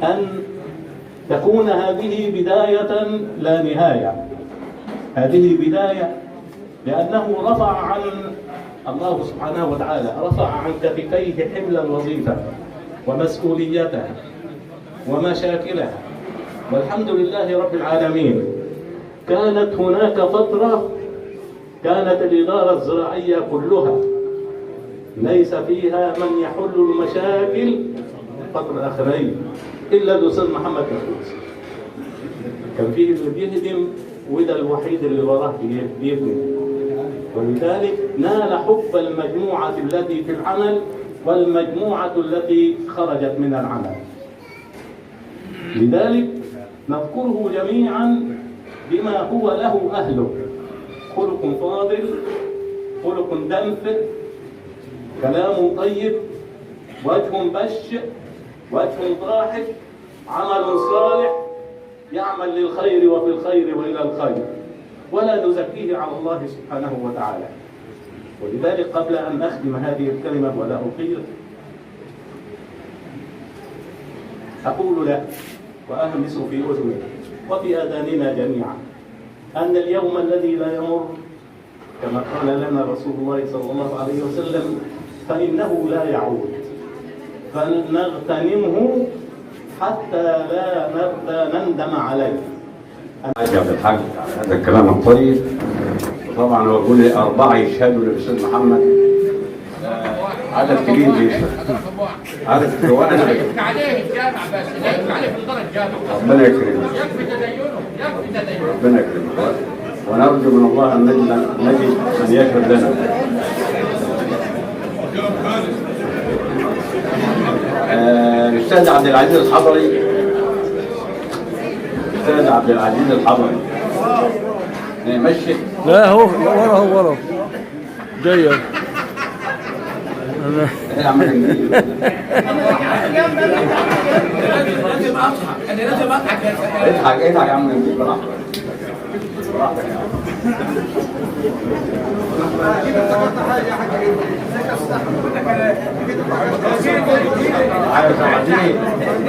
أن تكون هذه بداية لا نهاية. هذه بداية لأنه رفع عن الله سبحانه وتعالى رفع عن كتفيه حمل الوظيفة ومسؤوليتها ومشاكلها، والحمد لله رب العالمين. كانت هناك فترة كانت الإدارة الزراعية كلها ليس فيها من يحل المشاكل الفترة الأخرين إلا الأستاذ محمد كفوس. كان فيه اللي بيهدم وده الوحيد اللي وراه بيبني، ولذلك نال حب المجموعة التي في العمل والمجموعة التي خرجت من العمل. لذلك نذكره جميعا بما هو له أهله: خلق فاضل، خلق دنف، كلام طيب، وجه بش، وجه ضاحك، عمل صالح، يعمل للخير وفي الخير وإلى الخير، ولا نزكيه على الله سبحانه وتعالى. ولذلك قبل أن أختم هذه الكلمة ولا أطيل، أقول له وأهمس في أذنه وفي آذاننا جميعا أن اليوم الذي لا يمر كما قال لنا رسول الله صلى الله عليه وسلم فإنه لا يعود، فلنغتنمه حتى لا نندم عليه. يا عبد الحاج هذا الكلام الطيب، طبعا هو بيقول لي 4 يشهدوا للاستاذ محمد، عدد كبير بيشهد، عدد وانا عليه الجامع بس عليه في الدرجه الجامع. ربنا يكرمك، ربنا يكرمك، ونرجو من الله ان نجد من يشهد لنا. الاستاذ عبد العزيز الحضري، الاستاذ عبد العزيز الحضري ماشي؟ لا هو ورا جاي ايه يا عم لازم اضحك، انا لازم اضحك اضحك يا عم براحتك براحتك يا عم.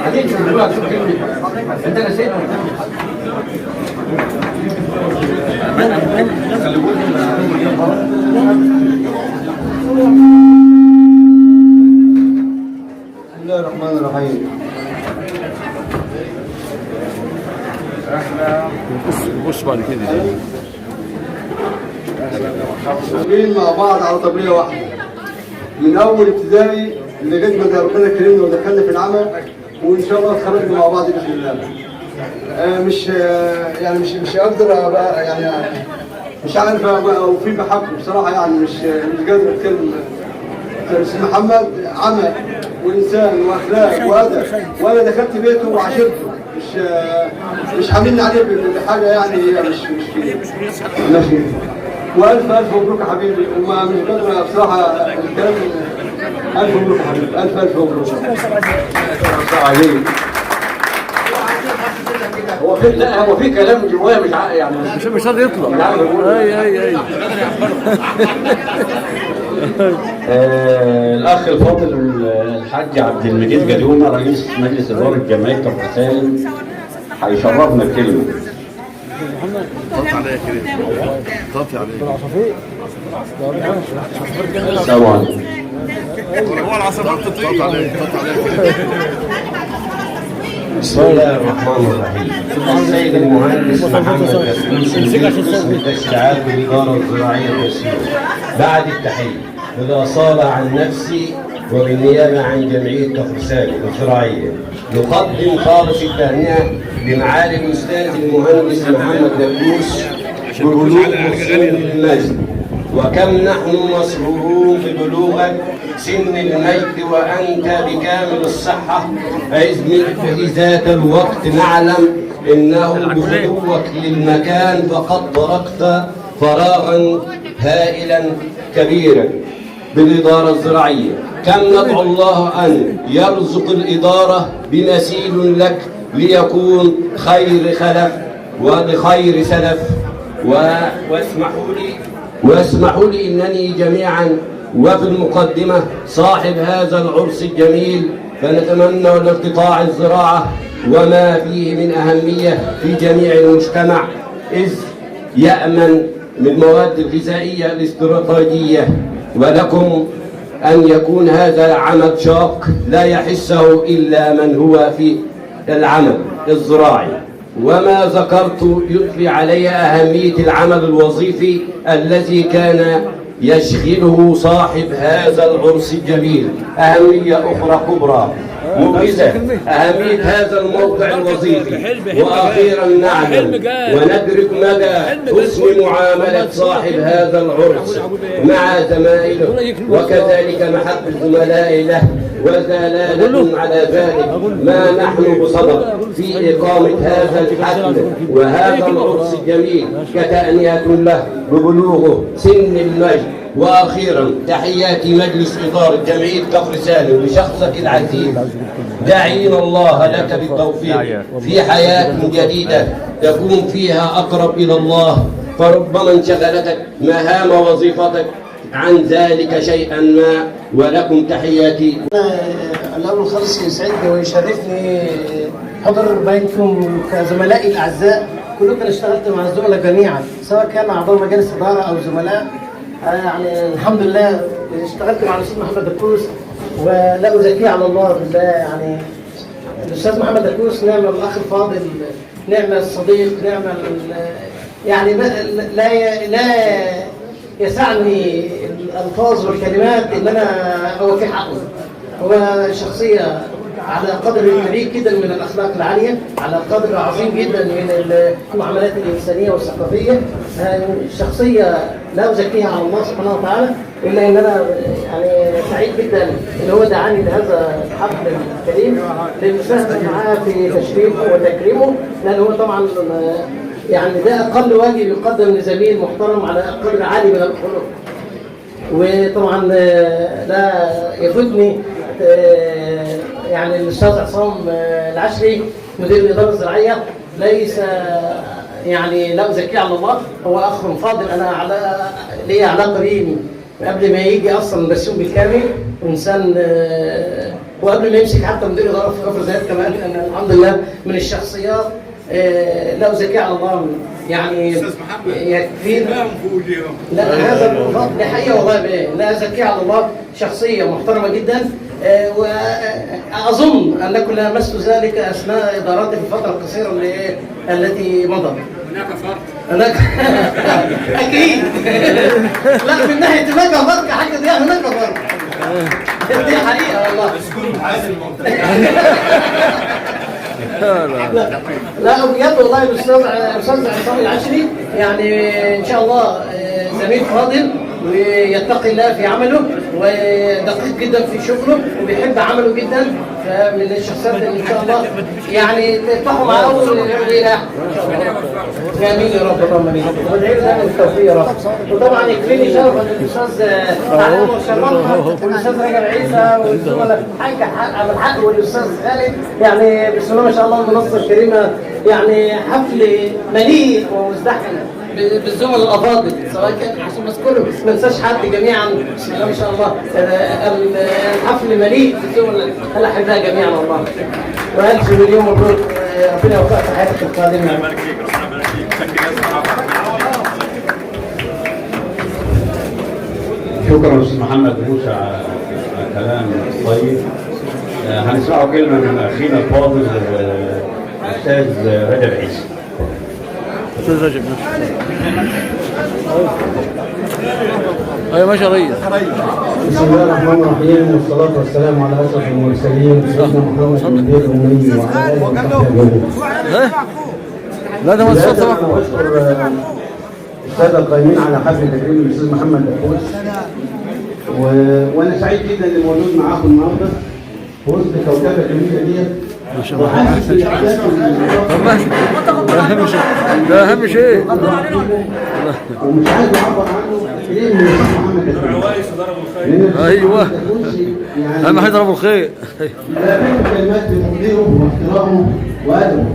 عايزين تقولوا انت نسيت بسم الله الرحمن الرحيم. بص بعد كده شغالين مع بعض على طبلية واحدة من أول ابتدائي لغاية ما ربنا كرمنا ودخلنا في العمل، وإن شاء الله اتخرجنا مع بعض بإذن الله. مش يعني مش أقدر بقى يعني مش عارف أوفي بحقه بصراحة، يعني مش قادر أتكلم. الأستاذ محمد عمل وإنسان وأخلاق وأدب، وأنا دخلت بيته وعاشرته، مش حاملني عليه بحاجة يعني هي مش ماشي. والف مبروك يا حبيبي، وما مش قادر بصراحه الكلام. الف مبروك يا حبيبي، الف مبروك. هو في كلام جواه مش يعني مش راضي يطلع. اي الاخ الفاضل الحاج عبد المجيد جدومه رئيس مجلس اداره جمعيه كفر سالم هيشرفنا بكلمه. طفي عليا كده، طفي عليا. السلام عليكم. هو العصافير طفي عليا كده. بسم الله الرحمن الرحيم. السيد المهندس محمد كفوس قسم التشريعات بالإدارة الزراعية الوسيلة، بعد التحية بالأصالة عن نفسي وبالنيابة عن جمعية كفر سالم الزراعية نقدم خالص التهنئة لمعالي الأستاذ المهندس محمد كفوس ببلوغ سن المجد، وكم نحن مسرورون ببلوغك سن المجد وأنت بكامل الصحة، إذ ذات الوقت نعلم إنه بخلوك للمكان فقد تركت فراغا هائلا كبيرا بالإدارة الزراعية. كم ندعو الله أن يرزق الإدارة بمثيل لك ليكون خير خلف ولخير سلف. واسمحوا لي إنني جميعا وفي المقدمة صاحب هذا العرس الجميل فنتمنى لارتقاء الزراعة وما فيه من أهمية في جميع المجتمع، إذ يأمن من المواد الغذائية الاستراتيجية، ولكم أن يكون هذا عمل شاق لا يحسه إلا من هو في العمل الزراعي. وما ذكرت يضفي علي أهمية العمل الوظيفي الذي كان يشغله صاحب هذا العرس الجميل. أهمية أخرى كبرى مبرزة أهمية هذا الموقع الوظيفي. وأخيرا نعلم وندرك مدى حسن معاملة صاحب هذا العرس مع زمائله، وكذلك محبة الزملاء له، ودلالة على ذلك ما نحن بصدد في إقامة هذا الحفل وهذا العرس الجميل كتأنية له ببلوغه سن المجد. وأخيرا تحياتي مجلس إدارة جمعية كفر سالم بشخصك العزيز، داعين الله لك بالتوفيق في حياة جديدة تكون فيها أقرب إلى الله، فربما انشغلتك مهام وظيفتك عن ذلك شيئا ما. ولكم تحياتي. الأول خالص يسعدني ويشرفني حضور بينكم كزملائي الأعزاء. كلكم اشتغلت مع الزملاء جميعا، سواء كان أعضاء مجالس إدارة أو زملاء. يعني الحمد لله اشتغلت مع الأستاذ محمد دكوس، ولا أزكيه على الله بالله. يعني الأستاذ محمد دكوس نعم الأخ الفاضل، نعم الصديق، نعم يعني لا يسعني الألفاظ والكلمات إن أنا أوفي حقه. هو شخصية على قدر كبير جدا من الأخلاق العالية، على قدر عظيم جدا من المعاملات الإنسانية والثقافية. شخصية لا أزكيها على الله سبحانه وتعالى، إلا إن أنا يعني سعيد جدا إن هو دعاني لهذا الحفل الكريم للمشاركة معاه في تشريفه وتكريمه، لأن هو طبعا يعني ده أقل واجب يقدم لزميل محترم على قدر عالي من الخلق. وطبعا لا يفوتني يعني الأستاذ عصام العشري مدير الإدارة الزراعية، ليس يعني لا أزكيه على الله، هو أخ فاضل. أنا لي علاقة بيه قبل ما يجي أصلا برسوم بالكامل، إنسان وقبل ما يمسك حتى مدير إدارة في كفر زايد كمان. أنا الحمد لله من الشخصيات لا أزكيه على الله، يعني يكفينا. لا هذا دي حقيقة والله، لا أزكيه على الله، شخصية محترمة جدا. وأظن أنكم لمست ذلك أثناء إداراتي في الفترة القصيرة التي مضت. هناك أكيد. لا من ناحية هناك فرق حاجة دي، هناك فرق دي حقيقة والله. لا بجد والله الأستاذ عصام العشري يعني إن شاء الله زميل فاضل ويتقي الله في عمله ودقيق جدا في شغله وبيحب عمله جدا، فمن الشخصيات اللي ان شاء الله يعني تفتحوا معاه ويلاح ان شاء الله. امين يا رب. طبعا وادعي له بالتوفيق يا رب. وطبعا يكفيني شرف ان الاستاذ علام وشرفنا والاستاذ رجب عيسى والزملاء الحاج عبد الحق والاستاذ خالد، يعني بسم الله ما شاء الله المنصه الكريمه، يعني حفل مليء ومزدحم بالزملاء الافاضل، سواء كان عشان نذكره ما ننساش حد جميعا. بسم الله ما شاء الله الحفل مليء بالزملاء الاحباء جميعا والله. والف مليون مبروك، ربنا يوفقك في حياتك القادمه. شكرا استاذ محمد موسى على الكلام الطيب. هنسمعوا كلمه من اخينا الفاضل الاستاذ رجب عيسى. استاذ رجب ايوه ماشي يا ريس. بسم الله الرحمن الرحيم، والصلاة والسلام على أشرف المرسلين سيدنا محمد النبي الأمي وعلى آله وصحبه أجمعين. لا ده مصر طبعا. أشكر السادة القائمين على حفل تكريم الأستاذ محمد دكوس، وأنا سعيد جدا إني موجود معاكم النهارده في وسط الكوكبة الجميلة ديت. وحاسس بإحساس ده أهم شيء. ومش عايز أعبر عنه ليه من الأستاذ محمد دكوس. أيوه أهم حاجة ضرب الخير. لا بين الكلمات بتقديره واحترامه وأدبه.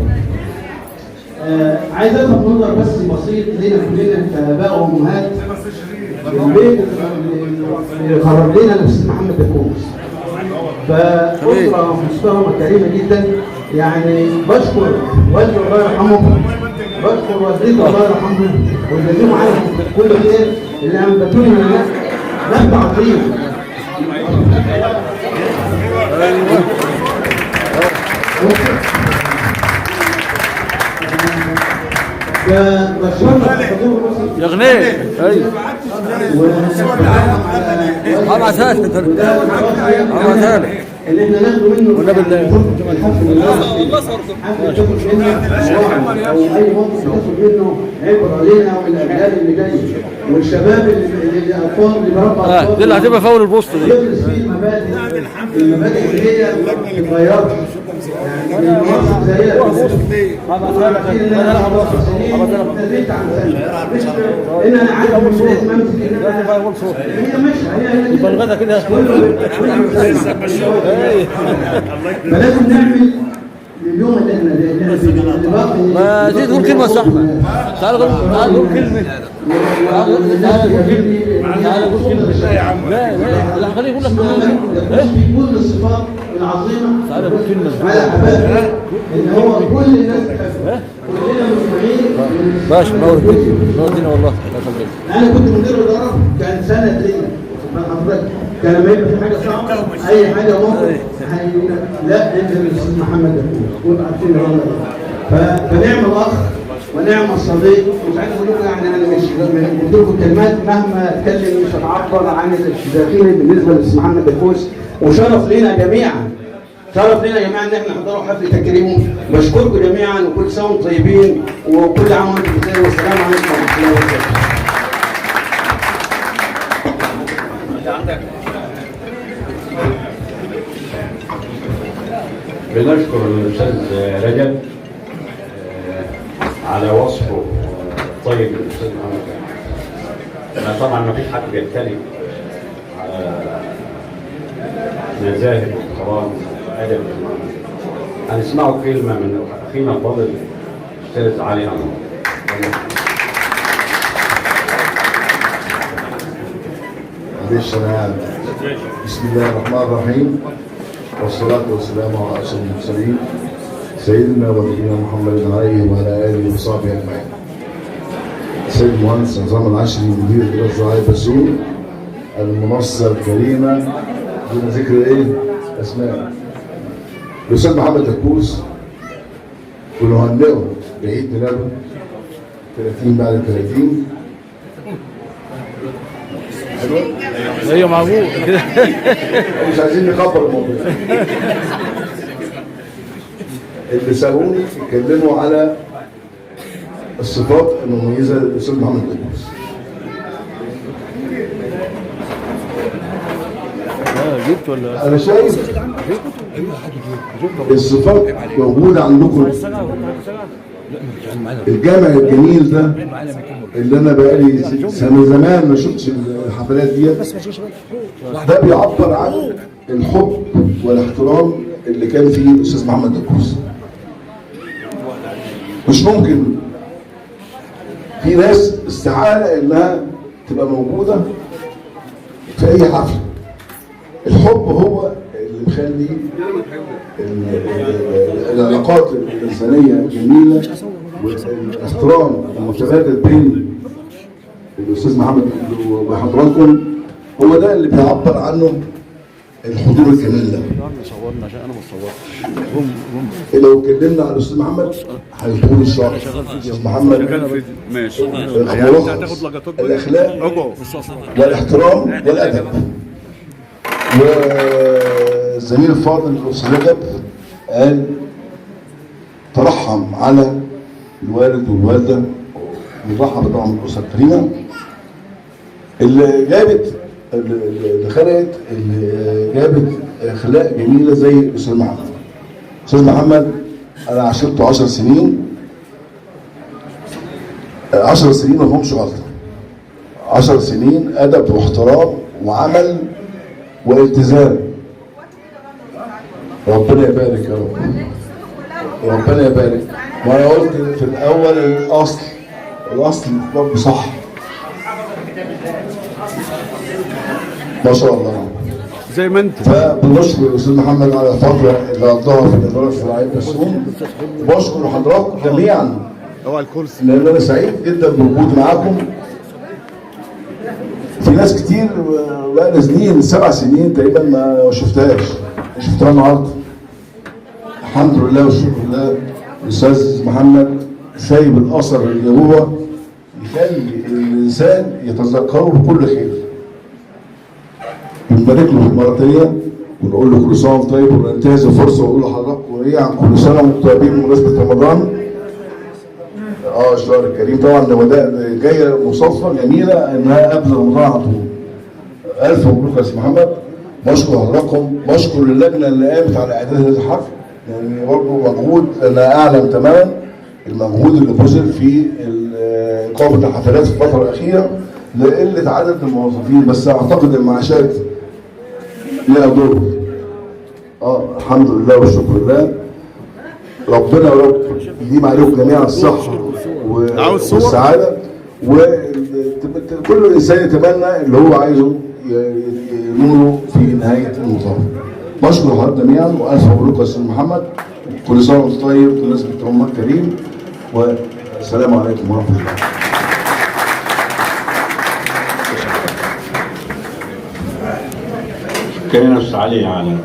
عايز ألفت نظر بس بسيط لينا كلنا كآباء وأمهات البيت اللي خرج لنا الأستاذ محمد دكوس. فأسرة محترمة كريمة جدا. يعني بشكر والدي الله يرحمه، بشكر والدتي الله يرحمه، والذين عنهم كل خير اللي أنبتوني من نبت عظيم. يا غنيه ايوه ابعتها لك ابعتها لك اللي احنا ناخده منه والنبي الحمد لله حفل تاخد منه مواعظ او اي موقف تاخد منه عبره لنا والاجيال اللي جايه والشباب الاطفال اللي بربى دي اللي هتبقى فاول البوسط دي. يدرس فيه المبادئ اللي هي اتغيرت يعني المناصب زيها ابتديت عن ان انا عارف لازم امسك هي ماشيه هي الغدا كده فلازم نعمل اليوم اللي احنا ما تيجي تقول كلمه صح. تعال قول كلمه. تعال قول كلمه. لا لا خليه يقول لك في كل الصفات العظيمه تعال قول كلمه على حبابنا ان هو كل الناس تحبه كلنا مجمعين. باشا نورتنا والله الله يخليك. انا كنت مدير اداره كان سنه ليا حضرتك كان لما يبقى في حاجه صعبه اي حاجه موقف لا انت الاستاذ محمد دكتور وانتوا عارفين الوضع ده. فنعم اخ ونعم صديق. مش عايز اقول لكم يعني انا مش قلت لكم كلمات مهما اتكلم مش هتعبر عن الداخلي بالنسبه للاستاذ محمد دكوس. وشرف لينا جميعا، شرف لينا جميعا ان احنا نحضروا حفل تكريمه. بشكركم جميعا وكل سنه وانتم طيبين وكل عام وانتم بخير والسلام عليكم ورحمه الله وبركاته. بنشكر الاستاذ رجب على وصفه الطيب للاستاذ محمد. طبعا ما فيش حد بيختلف على مذاهب واحترام وادب محمد. هنسمعوا كلمه من اخينا الفاضل الاستاذ علي انور. معلش انا بسم الله الرحمن الرحيم والصلاة والسلام على أشرف المرسلين سيدنا ونبينا محمد عليه وعلى آله وصحبه أجمعين. سيد المهندس عصام العشري مدير إدارة الزراعية بسون، المنصة الكريمة دون ذكر إيه؟ أسماء. الأستاذ محمد دكوس ونهنئه بعيد ميلاده 30 بعد 30. ايوه معقول مش عايزين نكبر الموضوع. اللي سالوني اتكلموا على الصفات المميزه للاستاذ محمد دكوس. جبت ولا انا شايف الصفات موجوده عندكم. الجامع الجميل ده اللي انا بقالي سنه زمان ما شفتش الحفلات ديت، ده بيعبر عن الحب والاحترام اللي كان فيه الاستاذ محمد دكوس. مش ممكن في ناس استحاله انها تبقى موجوده في اي حفله. الحب هو اللي مخلي العلاقات الانسانيه جميله، والاحترام المتبادل بين الاستاذ محمد وحضراتكم هو ده اللي بيعبر عنه الحضور الجميل ده. صورنا عشان انا ما صورتش. لو اتكلمنا عن الاستاذ محمد هيطول الشرح. الاستاذ محمد ماشي الاخلاق والاحترام والادب. والزميل الفاضل الاستاذ رجب قال ترحم على الوالد والوالده ونرحب طبعا بالاسره الكريمه اللي جابت اللي خلقت اللي جابت اخلاق جميله زي الاستاذ محمد. الاستاذ محمد انا عاشرته 10 سنين. 10 سنين ما فيهمش غلطه. 10 سنين ادب واحترام وعمل والتزام. ربنا يبارك يا رب. ربنا يبارك. ما انا قلت في الاول الاصل رب صح. ما شاء الله. زي ما انت. فبنشكر الاستاذ محمد على الفتره اللي قضاها في الاداره الشرعيه بالسجون. بشكر حضراتكم جميعا هو الكرسي. لان انا سعيد جدا بوجودي معاكم. في ناس كتير بقى نازلين 7 سنين تقريبا ما شفتهاش، شفتها النهارده. الحمد لله والشكر لله الاستاذ محمد سايب الاثر اللي هو يخلي الانسان يتذكره بكل خير. بنبارك له مره ثانيه ونقول له كل سنه وانت طيب، وننتهز الفرصه ونقول لحضراتكم ايه عن كل سنه وانتم طيبين بمناسبه رمضان. الشهر الكريم طبعا ده جايه مصادفه جميله انها قبل رمضان على طول. الف مبروك يا استاذ محمد. بشكر حضراتكم، بشكر اللجنه اللي قامت على اعداد هذا الحفل، يعني برضه مجهود انا اعلم تماما المجهود اللي بذل في اقامه الحفلات في الفتره الاخيره لقله عدد الموظفين، بس اعتقد المعاشات ليها دور. الحمد لله والشكر لله. ربنا يا رب يديم عليكم جميعا الصحه والسعاده، وكل انسان يتمنى اللي هو عايزه ينوله في نهايه المطاف. بشكر حضرتك جميعا والف مبروك يا استاذ محمد، كل سنه وانت طيب بمناسبه رمضان كريم، والسلام عليكم ورحمه الله. كان نفس علي على